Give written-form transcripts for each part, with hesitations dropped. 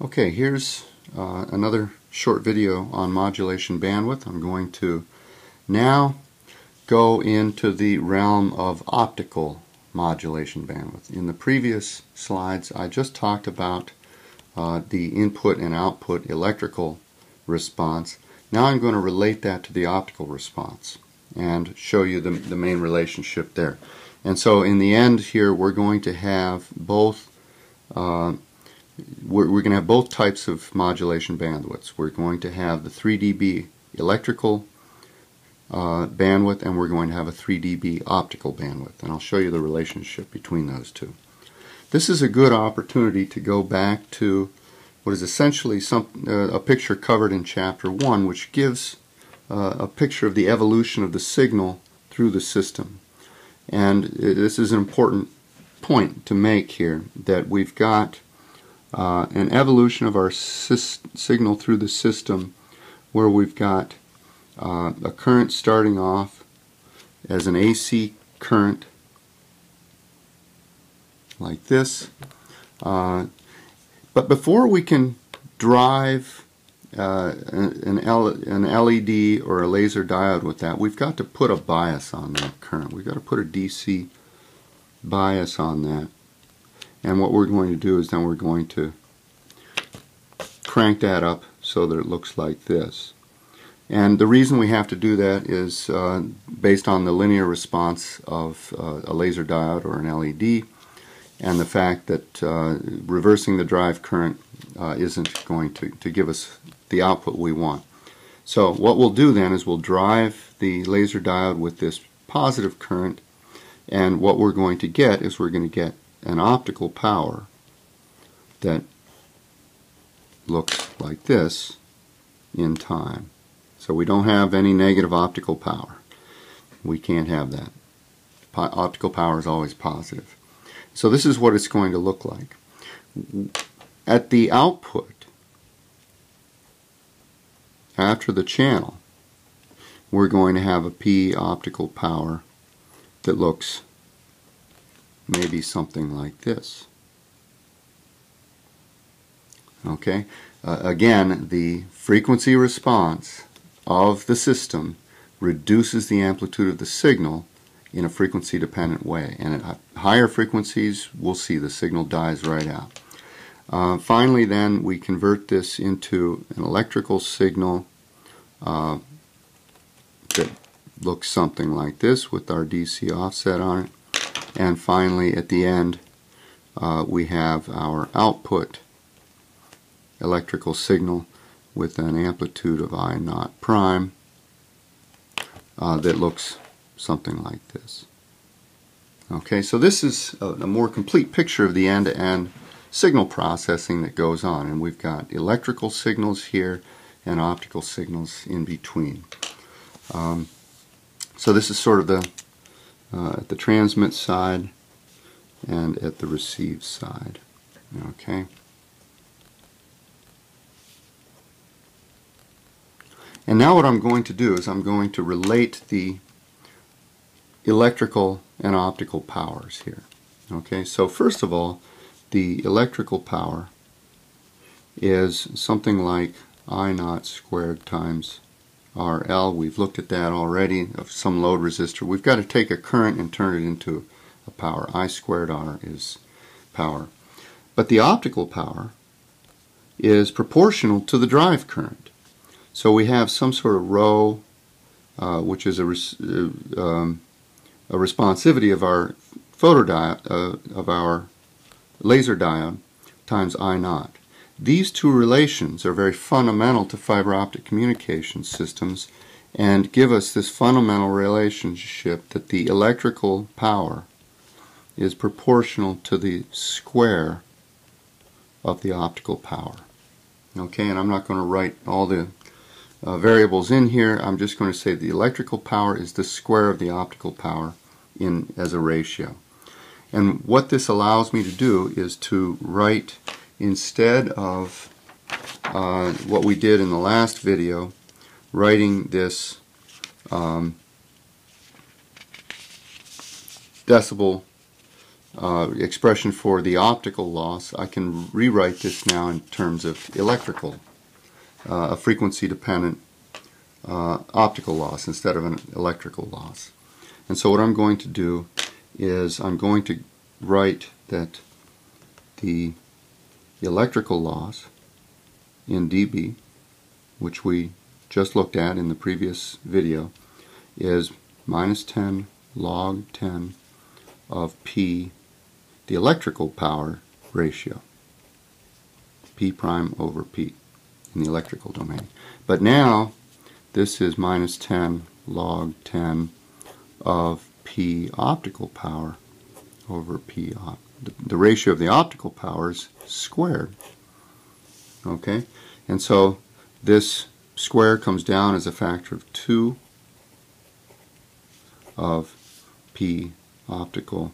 Okay, here's another short video on modulation bandwidth. I'm going to now go into the realm of optical modulation bandwidth. In the previous slides, I just talked about the input and output electrical response. Now I'm going to relate that to the optical response and show you the main relationship there. And so in the end here, we're going to have both we're going to have both types of modulation bandwidths. We're going to have the 3 dB electrical bandwidth, and we're going to have a 3 dB optical bandwidth, and I'll show you the relationship between those two. This is a good opportunity to go back to what is essentially a picture covered in Chapter 1, which gives a picture of the evolution of the signal through the system. And this is an important point to make here, that we've got an evolution of our signal through the system where we've got a current starting off as an AC current like this. But before we can drive an LED or a laser diode with that, we've got to put a bias on that current. We've got to put a DC bias on that. And what we're going to do is then we're going to crank that up so that it looks like this. And the reason we have to do that is based on the linear response of a laser diode or an LED, and the fact that reversing the drive current isn't going to give us the output we want. So what we'll do then is we'll drive the laser diode with this positive current, and what we're going to get is we're going to get an optical power that looks like this in time. So we don't have any negative optical power. We can't have that. Optical power is always positive. So this is what it's going to look like. At the output, after the channel, we're going to have a P optical power that looks maybe something like this. Okay, again, the frequency response of the system reduces the amplitude of the signal in a frequency dependent way, and at higher frequencies we'll see the signal dies right out. Finally then, we convert this into an electrical signal that looks something like this with our DC offset on it. And finally, at the end, we have our output electrical signal with an amplitude of I naught prime that looks something like this. Okay, so this is a more complete picture of the end-to-end signal processing that goes on, and we've got electrical signals here and optical signals in between. So this is sort of the at the transmit side and at the receive side. Okay. And now what I'm going to do is I'm going to relate the electrical and optical powers here. Okay, so first of all, the electrical power is something like I naught squared times RL. We've looked at that already, of some load resistor. We've got to take a current and turn it into a power. I squared R is power. But the optical power is proportional to the drive current. So we have some sort of rho, which is a responsivity of our photodiode, of our laser diode, times I naught. These two relations are very fundamental to fiber optic communication systems and give us this fundamental relationship that the electrical power is proportional to the square of the optical power. Okay, and I'm not going to write all the variables in here. I'm just going to say the electrical power is the square of the optical power as a ratio. And what this allows me to do is to write, instead of what we did in the last video, writing this decibel expression for the optical loss, I can rewrite this now in terms of electrical, a frequency-dependent optical loss instead of an electrical loss. And so what I'm going to do is I'm going to write that the electrical loss in dB, which we just looked at in the previous video, is minus 10 log 10 of P, the electrical power ratio, P prime over P in the electrical domain. But now this is minus 10 log 10 of P optical power over P op. The ratio of the optical powers squared. Okay, and so this square comes down as a factor of 2 of P optical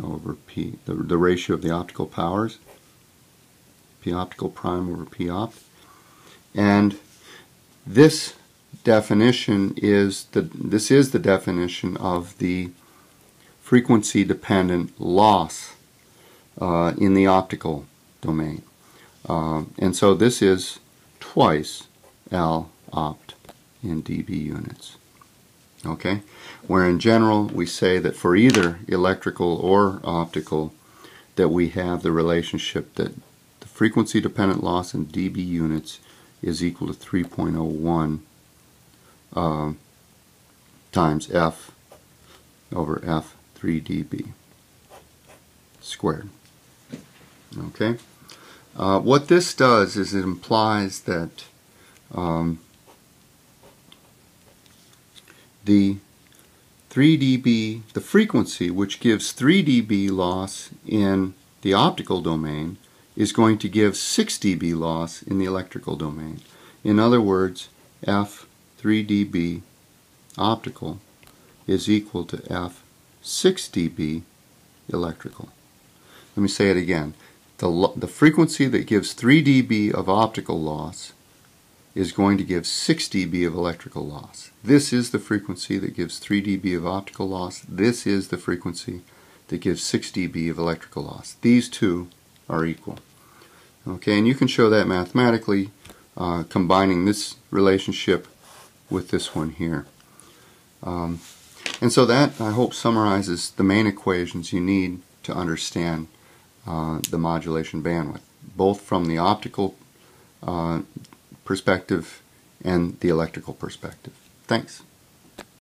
over P, the ratio of the optical powers, P optical prime over P opt. And this definition is the definition of the frequency-dependent loss in the optical domain. And so this is twice L opt in dB units. Okay? Where in general we say that for either electrical or optical that we have the relationship that the frequency-dependent loss in dB units is equal to 3.01 times F over F 3 dB squared. Okay? What this does is it implies that the 3 dB, the frequency which gives 3 dB loss in the optical domain is going to give 6 dB loss in the electrical domain. In other words, F 3 dB optical is equal to F 6 dB electrical. Let me say it again. The frequency that gives 3 dB of optical loss is going to give 6 dB of electrical loss. This is the frequency that gives 3 dB of optical loss. This is the frequency that gives 6 dB of electrical loss. These two are equal. Okay, and you can show that mathematically combining this relationship with this one here. And so that, I hope, summarizes the main equations you need to understand the modulation bandwidth, both from the optical perspective and the electrical perspective. Thanks.